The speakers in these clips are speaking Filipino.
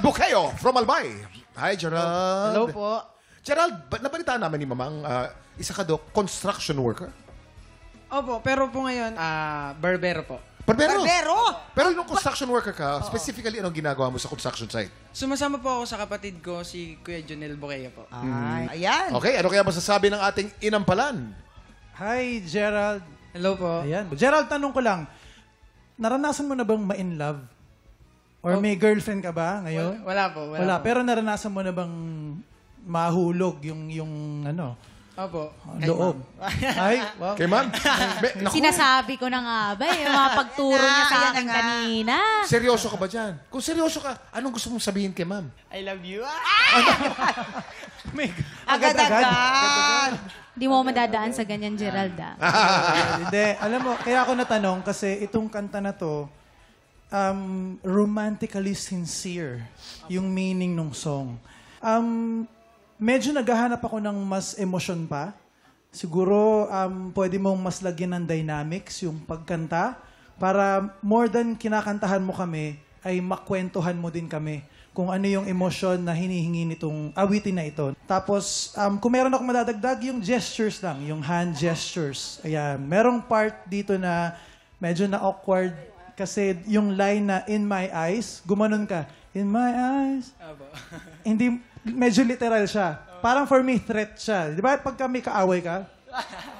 Buqueo from Albay. Hi, Gerald. Hello po. Gerald, nabalitaan namin ni Mamang, isa ka construction worker? Opo, pero po ngayon, barbero po. Barbero? Barbero? Pero nung construction worker ka, specifically anong ginagawa mo sa construction site? Sumasama po ako sa kapatid ko, si Kuya Jonel Boquea po. Ay, ayan. Okay, ano kaya masasabi ng ating inampalan? Hi, Gerald. Hello po. Ayan. Gerald, tanong ko lang, naranasan mo na bang ma-in love? Or may girlfriend ka ba ngayon? Wala po. Wala. Po. Pero naranasan mo na bang mahulog yung ano, Opo. loob? Ay, wow. Kay ma'am? Naku, Sinasabi ko na nga ba, yung mga pagturo niya sa akin kanina. seryoso ka ba dyan? Kung seryoso ka, anong gusto mong sabihin kay ma'am? I love you. May, Agad-agad. Hindi mo madadaan sa ganyan, Gerald. Hindi. Alam mo, kaya ako natanong kasi itong kanta na to, romantically sincere yung meaning ng song. Medyo naghahanap ako ng mas emosyon pa. Siguro, pwede mong mas lagyan ng dynamics yung pagkanta para more than kinakantahan mo kami, ay makwentuhan mo din kami kung ano yung emosyon na hinihingi nitong awitin na ito. Tapos, kung meron ako madadagdag, yung gestures lang, yung hand gestures. Ayan. Merong part dito na medyo na-awkward kasi yung line na, in my eyes, gumanon ka. In my eyes. Opo. Hindi, medyo literal siya. Parang for me, threat siya. Di ba pag kami kaaway ka?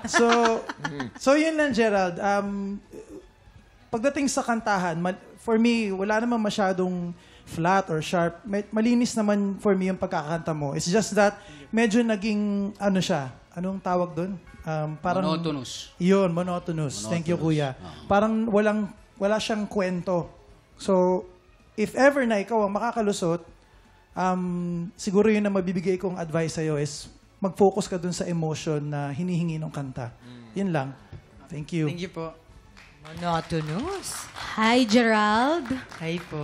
So yun lang, Gerald. Pagdating sa kantahan, for me, wala naman masyadong flat or sharp. Malinis naman for me yung pagkakanta mo. It's just that medyo naging, ano siya, anong tawag doon? Parang, Monotonous. Yun, monotonous. Thank you, Kuya. Parang wala siyang kwento. So, if ever na ikaw ang makakalusot, siguro yun na mabibigay kong advice sa'yo is mag-focus ka dun sa emotion na hinihingi ng kanta. Yun lang. Thank you. Thank you po. Monotonous. Hi, Gerald. Hi po.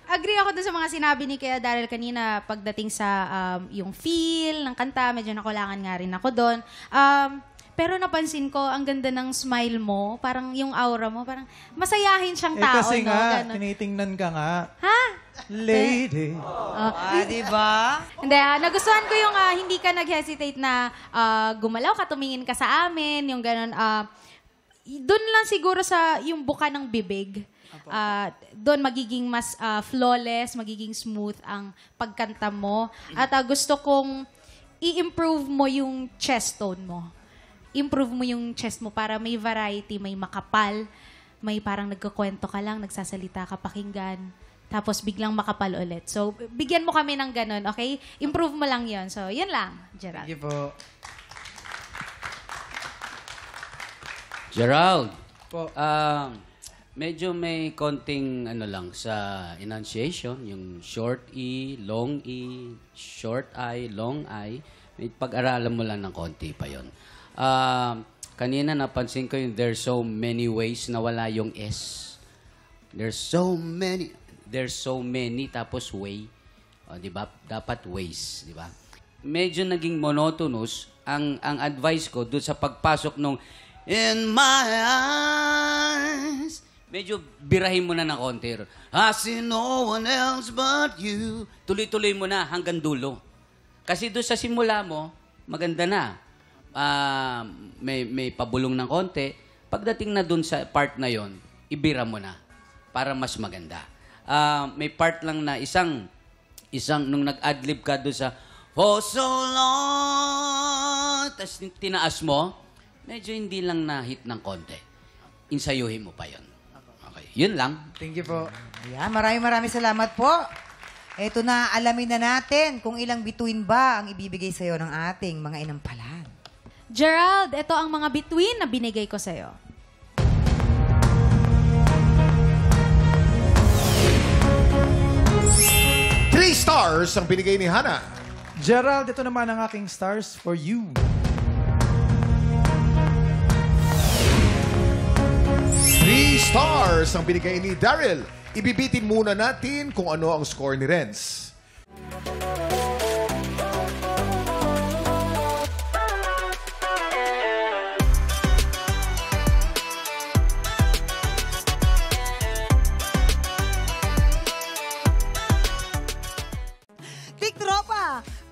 Agree ako dun sa mga sinabi ni Kuya Daryl kanina pagdating sa yung feel ng kanta. Medyo nakulangan nga rin ako doon. Pero napansin ko, ang ganda ng smile mo. Parang yung aura mo, parang masayahin siyang tao. Kasi no? nga, Ganon. tinitingnan ka nga. Ha? Lady. Di ba? Hindi, nagustuhan ko yung hindi ka nag-hesitate na gumalaw ka, tumingin ka sa amin, yung gano'n. Doon lang siguro sa yung buka ng bibig. Doon magiging mas flawless, magiging smooth ang pagkanta mo. At gusto kong i-improve mo yung chest tone mo. Improve mo yung chest mo para may variety, may makapal, may parang nagkukwento ka lang, nagsasalita ka pakinggan. Tapos biglang makapal ulit. So, bigyan mo kami ng ganun, okay? Improve mo lang yon. So, yun lang, Gerald. Thank you po. Gerald, Po. medyo may konting ano lang sa enunciation, yung short E, long E, short I, long I. May pag-aralan mo lang ng konti pa yon. Kanina napansin ko yung there's so many ways na wala yung S. There's so many tapos way. Di ba? Dapat ways, di ba? Medyo naging monotonous ang advice ko doon sa pagpasok nung in my eyes. Medyo birahin mo na ng konti. I see no one else but you. Tuloy-tuloy mo na hanggang dulo. Kasi doon sa simula mo, maganda na. May pabulong ng konti. Pagdating na doon sa part na yon, ibira mo na para mas maganda. May part lang na isang nung nag-adlib ka doon sa for so long, tapos tinaas mo, medyo hindi lang na-hit ng konti. Insayuhin mo pa yon. Okay, yun lang. Thank you po. Ayan, maraming salamat po. Eto na, alamin na natin kung ilang bituin ba ang ibibigay sa'yo ng ating mga inampalan. Gerald, ito ang mga bituin na binigay ko sa'yo. Three stars ang binigay ni Hana. Gerald, ito naman ang aking stars for you. Three stars ang binigay ni Daryl. Ibibitin muna natin kung ano ang score ni Renz.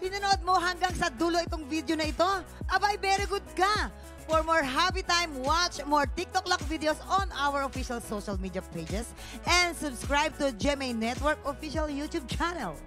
pinanood mo hanggang sa dulo itong video na ito, abay, very good ka. For more Happy Time, watch more TikTok Lock videos on our official social media pages and subscribe to GMA Network official YouTube channel.